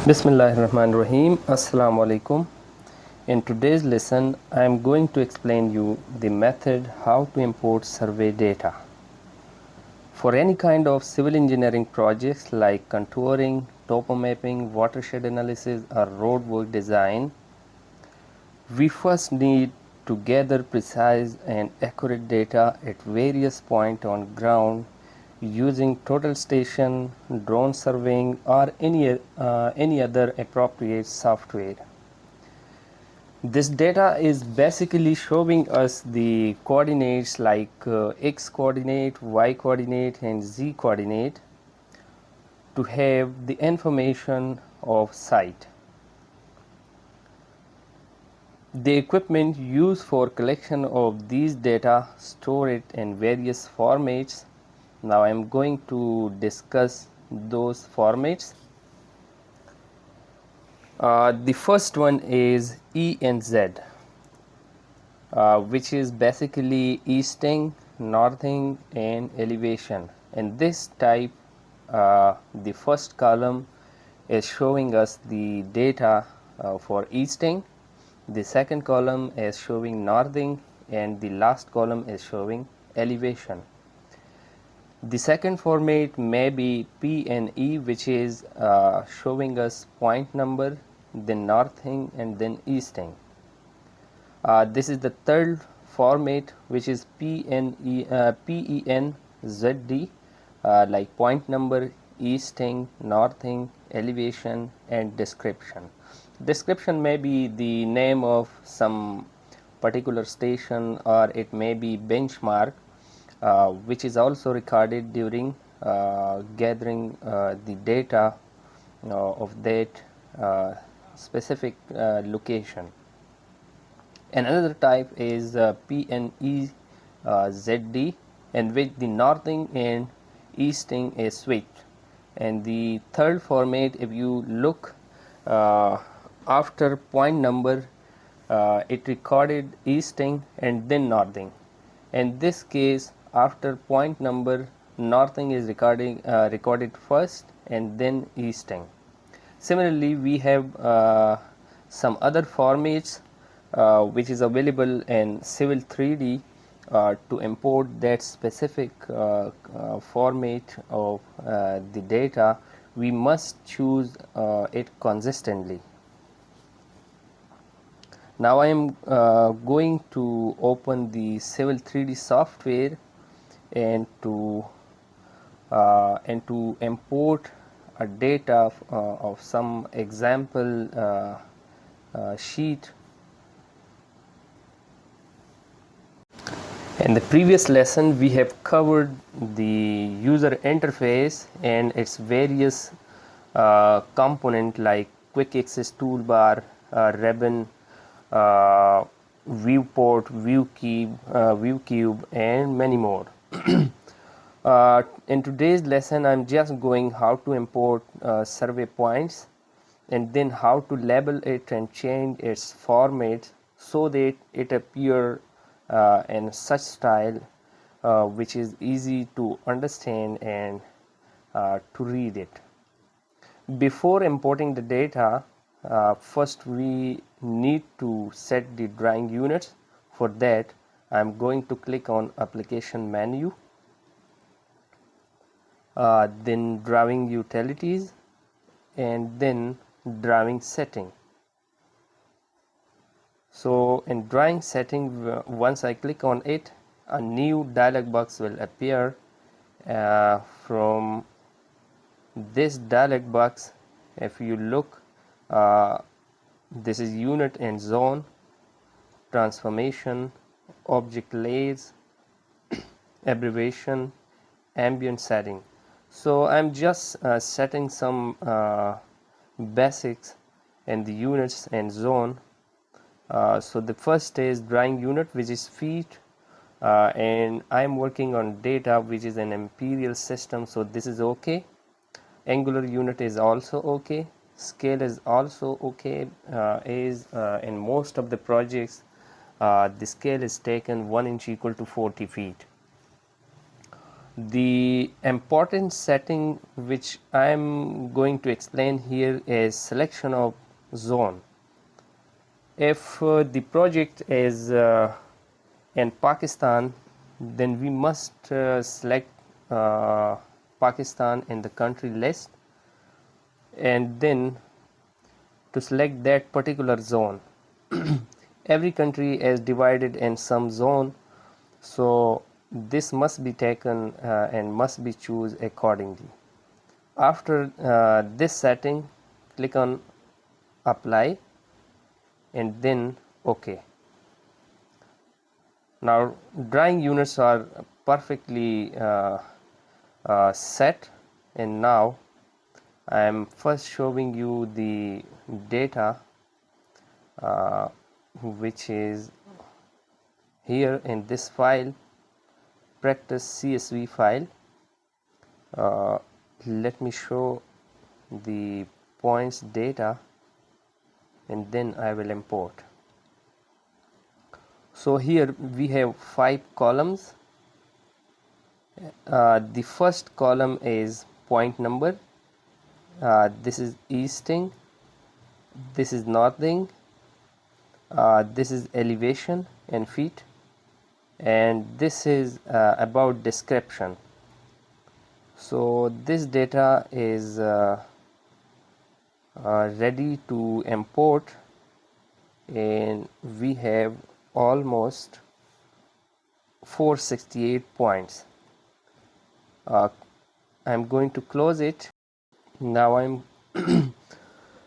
Bismillahirrahmanirrahim. Assalamu alaikum. In today's lesson, I am going to explain you the method how to import survey data. For any kind of civil engineering projects like contouring, topo mapping, watershed analysis or road work design, we first need to gather precise and accurate data at various points on ground using total station, drone surveying or any other appropriate software. This data is basically showing us the coordinates like x coordinate, y coordinate and z coordinate to have the information of site. The equipment used for collection of these data store it in various formats. Now I am going to discuss those formats. The first one is E and Z, which is basically easting, northing and elevation. In this type, the first column is showing us the data for easting, the second column is showing northing and the last column is showing elevation. The second format may be P and E, which is showing us point number, then northing and then easting. This is the third format, which is PENZD, like point number, easting, northing, elevation and description. Description may be the name of some particular station or it may be benchmark, which is also recorded during gathering the data of that specific location. And another type is PNEZD, in which the northing and easting is switched. And the third format, if you look after point number, it recorded easting and then northing. In this case, after point number, northing is recorded first and then easting. Similarly, we have some other formats which is available in Civil 3D to import that specific format of the data. We must choose it consistently. Now I am going to open the Civil 3D software and to import a data of some example sheet. In the previous lesson, we have covered the user interface and its various component like quick access toolbar, ribbon, viewport, view cube and many more. In today's lesson, I'm just going how to import survey points and then how to label it and change its format so that it appear in such style which is easy to understand and to read it. Before importing the data, first we need to set the drawing units. For that, I'm going to click on application menu, then drawing utilities and then drawing setting. So in drawing setting, once I click on it, a new dialog box will appear. From this dialog box, if you look, this is unit and zone, transformation, object layers, abbreviation, ambient setting. So I'm just setting some basics in the units and zone. So the first is drawing unit, which is feet, and I'm working on data which is an imperial system, so this is okay. Angular unit is also okay. Scale is also okay. In most of the projects the scale is taken 1 inch equal to 40 feet. The important setting which I am going to explain here is selection of zone. If the project is in Pakistan, then we must select Pakistan in the country list, and then to select that particular zone. Every country is divided in some zone, so this must be taken and must be choose accordingly. After this setting, click on apply and then OK. Now drawing units are perfectly set, and now I am first showing you the data which is here in this file, practice CSV file. Let me show the points data and then I will import. So here we have 5 columns. The first column is point number. This is easting, this is northing, this is elevation in feet, and this is about description. So this data is ready to import, and we have almost 468 points. I'm going to close it. Now I'm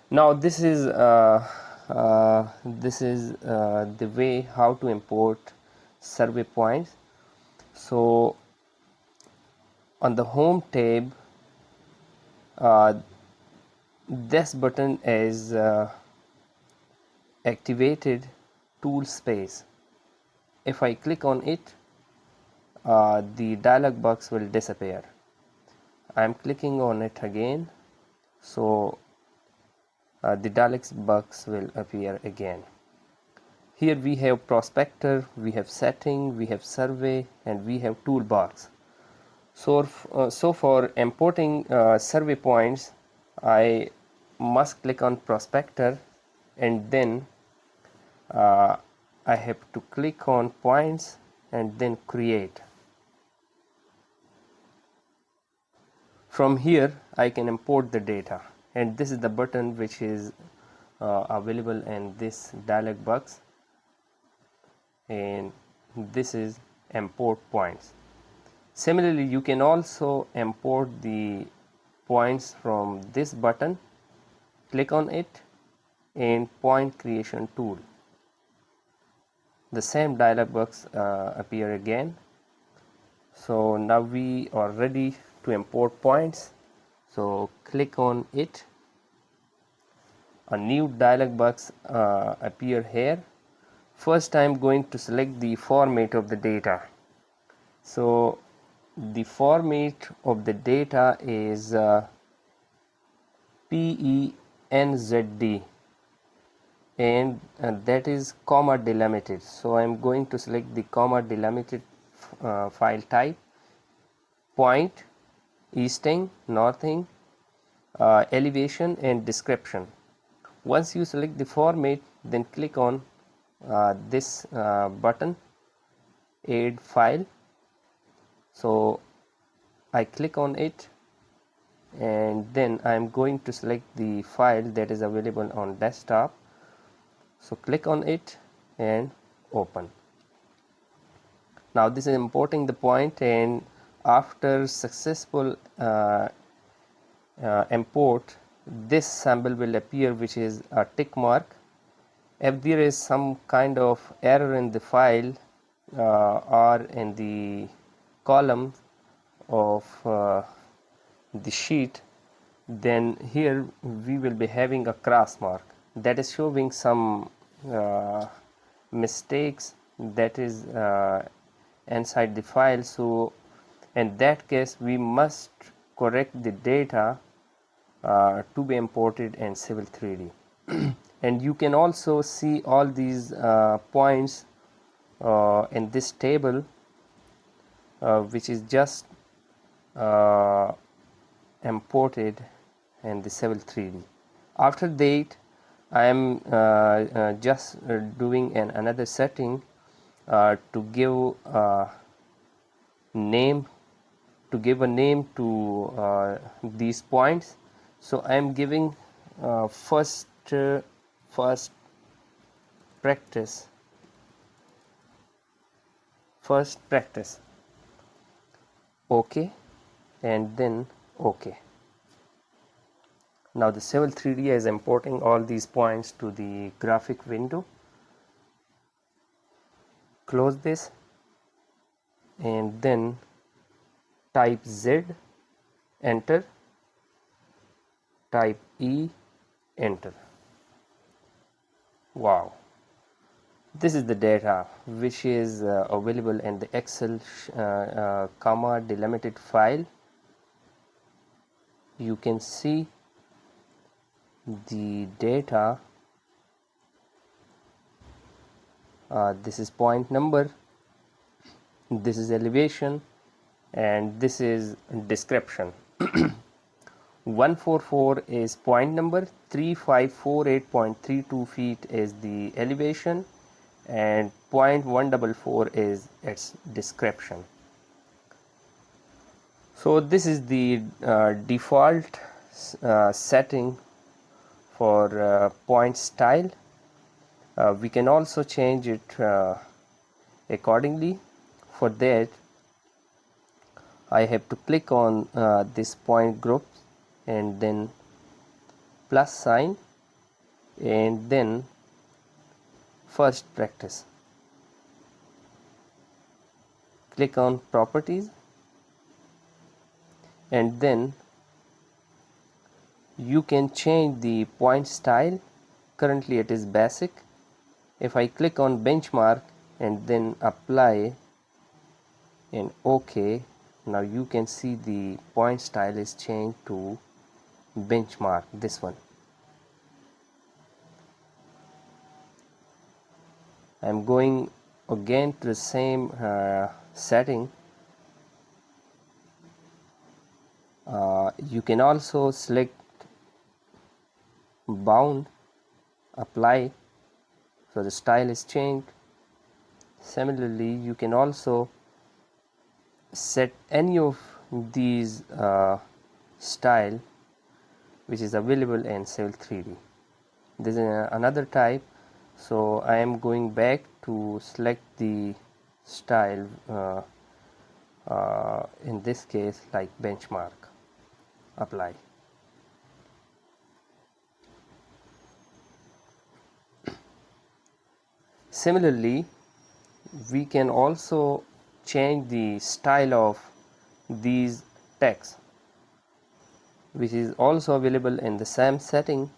now this is the way how to import survey points. So on the home tab, this button is activated tool space. If I click on it, the dialog box will disappear. I'm clicking on it again, so the dialog box will appear again. Here we have prospector, we have setting, we have survey, and we have toolbox. So for importing survey points, I must click on prospector, and then I have to click on points and then create. From here I can import the data, and this is the button which is available in this dialog box, and this is import points. Similarly, you can also import the points from this button. Click on it and point creation tool. The same dialog box appear again. So now we are ready to import points. So click on it. A new dialog box appear here. First I am going to select the format of the data. So the format of the data is PENZD, and that is comma delimited. So I am going to select the comma delimited file type. Point, easting, northing, elevation, and description. Once you select the format, then click on this button, add file. So I click on it, and then I am going to select the file that is available on desktop. So click on it and open. Now this is importing the point, and after successful import, this symbol will appear, which is a tick mark. If there is some kind of error in the file or in the column of the sheet, then here we will be having a cross mark that is showing some mistakes that is inside the file. So in that case we must correct the data to be imported in Civil 3D. And you can also see all these points in this table, which is just imported in the Civil 3D. After that, I am just doing another setting to give name to give a name to these points. So I am giving first practice OK, and then OK. Now the Civil 3D is importing all these points to the graphic window. Close this and then type Z, enter, type E, enter. Wow, this is the data which is available in the Excel comma delimited file. You can see the data. This is point number, this is elevation, and this is description. 144 is point number, 3548.32 feet is the elevation, and 0.144 is its description. So this is the default setting for point style. We can also change it accordingly. For that, I have to click on this point group and then plus sign and then first practice. Click on properties and then you can change the point style. Currently it is basic. If I click on benchmark and then apply and OK, now you can see the point style is changed to benchmark, this one. I'm going again to the same setting. You can also select bound, apply, so the style is changed. Similarly, you can also set any of these style which is available in Civil 3D. This is another type, so I am going back to select the style in this case like benchmark, apply. Similarly, we can also change the style of these text, which is also available in the same setting,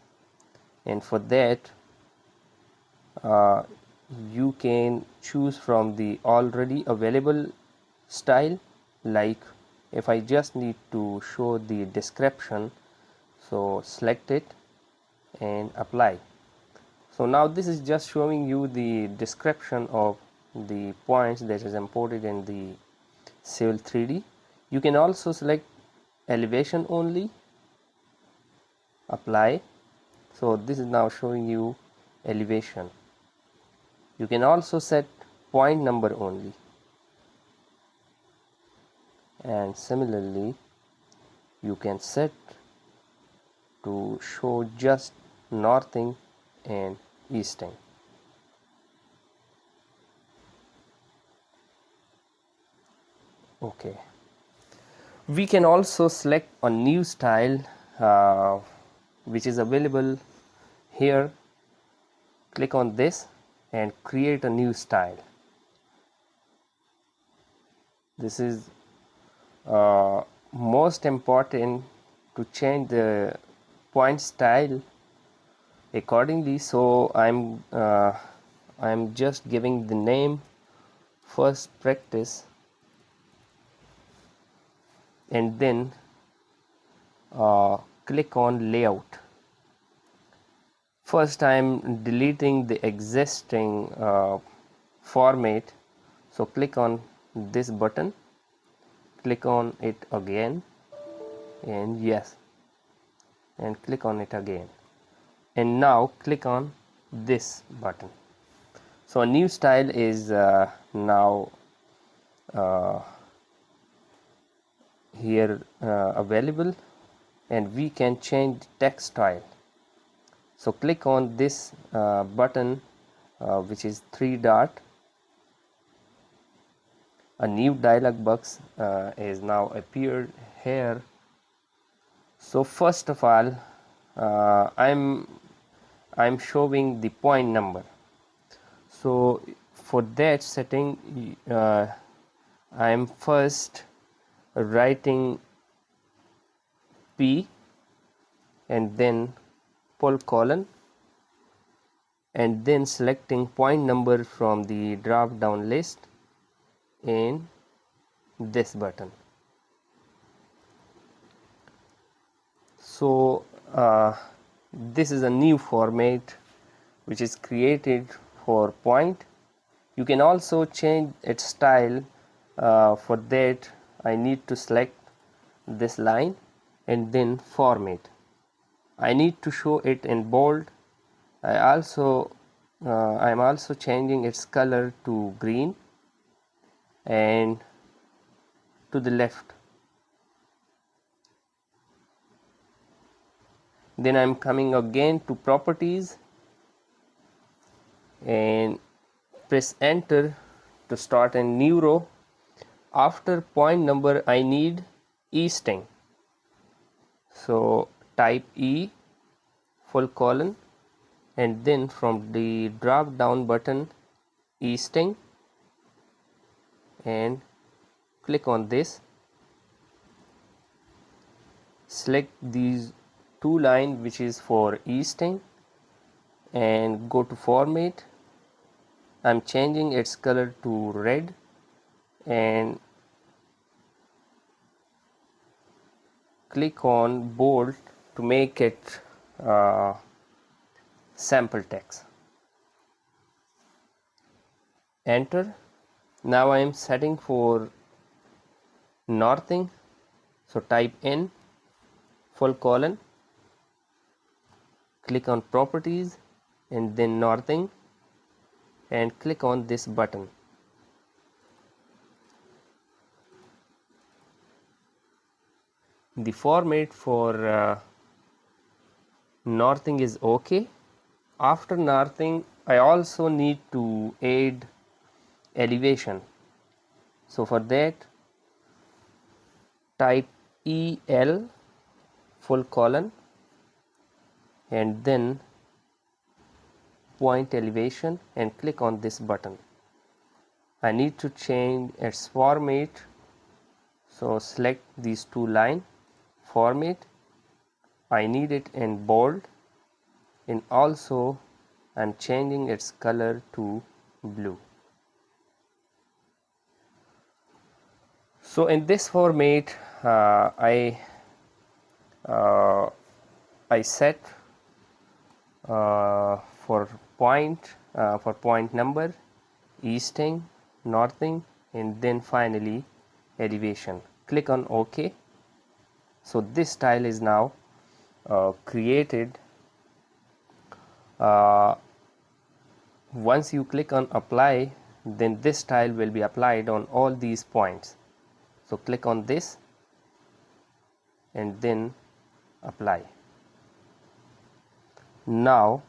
and for that you can choose from the already available style. Like if I just need to show the description, so select it and apply. So now this is just showing you the description of the points that is imported in the Civil 3D. You can also select elevation only, apply. So this is now showing you elevation. You can also set point number only, and similarly you can set to show just northing and easting. Okay, we can also select a new style which is available here. Click on this and create a new style. This is most important to change the point style accordingly. So I'm just giving the name first practice and then click on layout. First I'm deleting the existing format, so click on this button, click on it again, and yes, and click on it again, and now click on this button. So a new style is now here available, and we can change text style. So click on this button which is 3 dot. A new dialog box is now appeared here. So first of all, I'm showing the point number. So for that setting, I'm first writing P and then pull colon, and then selecting point number from the drop down list in this button. So this is a new format which is created for point. You can also change its style. For that I need to select this line and then format. I need to show it in bold. I'm also changing its color to green and to the left. Then I'm coming again to properties and press enter to start a new row. After point number I need E string. So type E full colon, and then from the drop down button E string, and click on this. Select these two lines which is for E string and go to format. I'm changing its color to red and click on bold to make it sample text. Enter. Now I am setting for northing. So type N full colon, click on properties and then northing, and click on this button. The format for northing is okay. After northing I also need to add elevation. So for that type EL full colon and then point elevation and click on this button. I need to change its format, so select these two lines, format. I need it in bold, and also I'm changing its color to blue. So in this format I set for point number, easting, northing, and then finally elevation. Click on OK. So this style is now created. Once you click on apply, then this style will be applied on all these points. So click on this and then apply. Now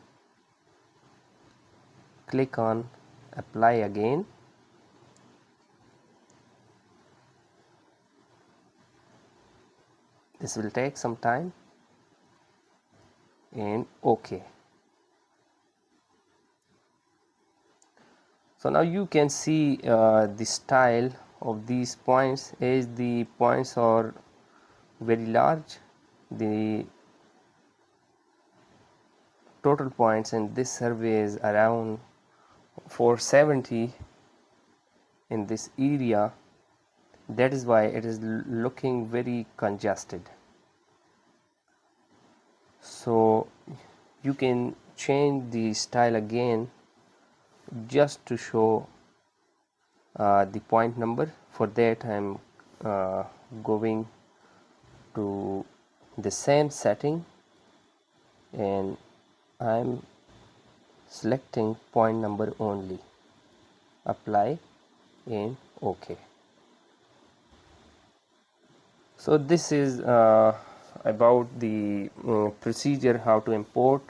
click on apply again. This will take some time, and OK. So now you can see the style of these points. As the points are very large, the total points in this survey is around 470 in this area. That is why it is looking very congested. So you can change the style again just to show the point number. For that I am going to the same setting, and I'm selecting point number only, apply and OK. So this is about the procedure how to import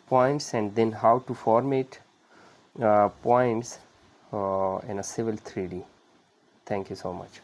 points and then how to format points in a Civil 3D. Thank you so much.